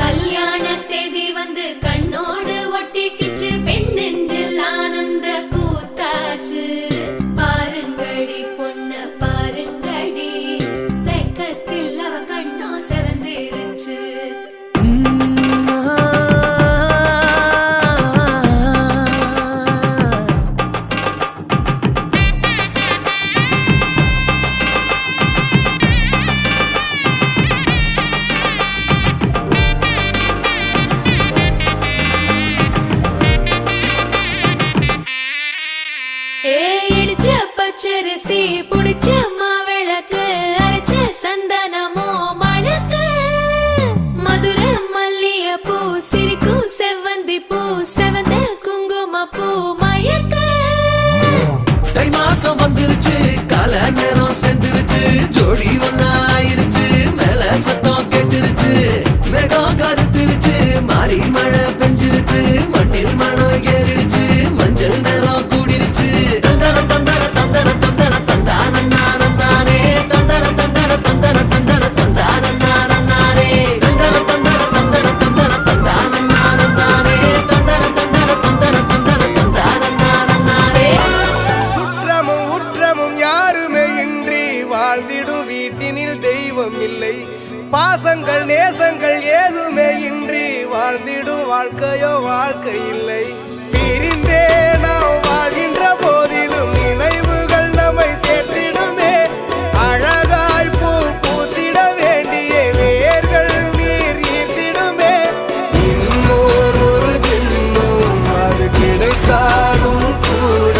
கல்யாண தேதி வந்து கண்ணோடு ஒட்டிக்கிச்சு, பெண் நெஞ்சில் ஆனந்த கூத்தாச்சு. பாருங்கடி பொண்ண பாருங்கடி, வெக்கத்தில் அவ கண்ணோ செவந்திருச்சு. இடிச்ச பச்சரிசி புடிச்ச மாவிளக்கு, அரைச்ச சந்தனமோ மணக்கு. மதுர மல்லிய பூ சிரிக்கும் செவ்வந்தி பூ, செவந்த குங்கும பூ மயக்க. தை மாசம் வந்துருச்சு, கால நேரம் சென்றுருச்சு, ஜோடி ஒன்னா ஆயிருச்சு, மேல சத்தம் கேட்டுருச்சு. மேகம் கருத்துருச்சு, மாறி மழை பெஞ்சிருச்சு, மண்ணில் மனம் ஏறிடுச்சு, மஞ்சள் நேரம் கூடிருச்சு. தந்தர தந்தர தந்தர தந்தர தந்தானே, தந்தர தந்தர தந்தர தந்தர தந்தானே, தந்தர தந்தர தந்தர தந்தர தந்தானே, தந்தர தந்தர தந்தர தந்தர தந்தானே. சுற்றமும் உற்றமும் யாருமே இன்றி வாழ்ந்திடும் வீட்டினில் தெய்வம் இல்லை. பாசங்கள் நேசங்கள் ஏதுமே இன்றி வாழ்ந்திடும் வாழ்க்கையோ வாழ்க்கை இல்லை. பிரிந்தே நாம் வாழ்கின்ற போதிலும் நினைவுகள் நம்மை சேர்த்திடுமே. அழகாய் பூ பூத்திட வேண்டிய வேர்கள் நீர் ஈர்த்திடுமே. இன்னொரு ஜென்மம் அது கிடைத்தாலும் கூட,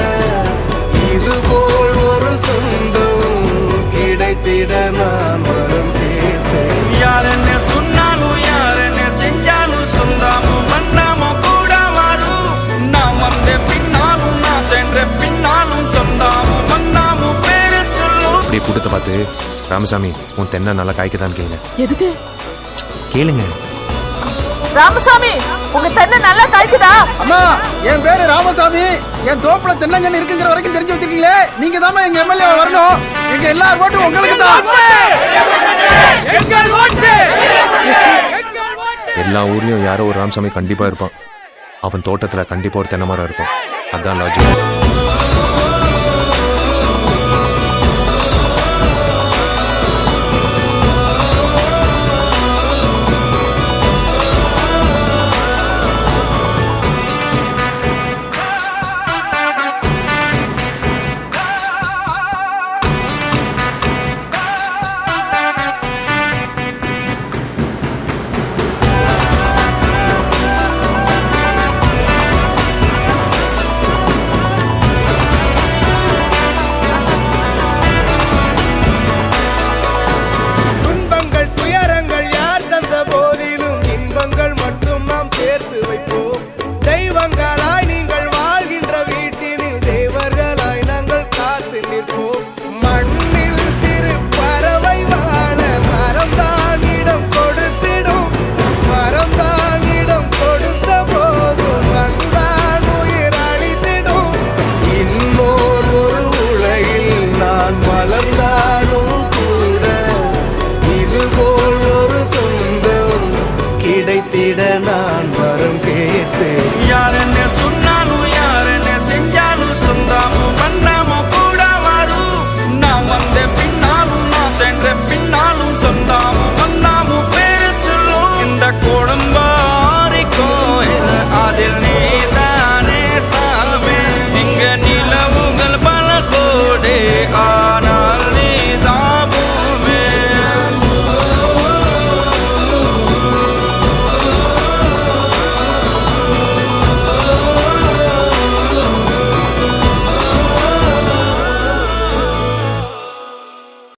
இதுபோல் ஒரு சொந்தம் கிடைத்திட நான் வரம் கேட்டேன். யார் என்ன சொன்னாலும் யார் என்ன செஞ்சாலும் சொந்தாமும் மண்ணாமும் கூட வரும். நான் வந்த பின்னாலும் நான் சென்ற பின்னாலும் சொந்தாமும் மண்ணாமும் பேரு சொல்லும். அப்படியே கூட்டத்தை பார்த்து, ராமசாமி உன் தென்னை நல்லா காய்க்கதான்னு கேளுங்க. எதுக்கு கேளுங்க. ராமசாமி உங்க தென்னை நல்லா காய்க்குதா? அம்மா, என் பேரு ராமசாமி. என் தோப்புல தென்னங்கன்னு இருக்குங்கிற வரைக்கும் தெரிஞ்சு வச்சிருக்கீங்களே. நீங்க தான் எங்க எம்எல்ஏ வரணும். எங்க எல்லா ஓட்டும் உங்களுக்கு தான். எல்லா ஊர்லயும் யாரோ ஒரு ராமசாமி கண்டிப்பா இருப்பான். அவன் தோட்டத்துல கண்டிப்பா ஒரு தென்னை மரம் இருக்கும். அதான் லாஜிக்.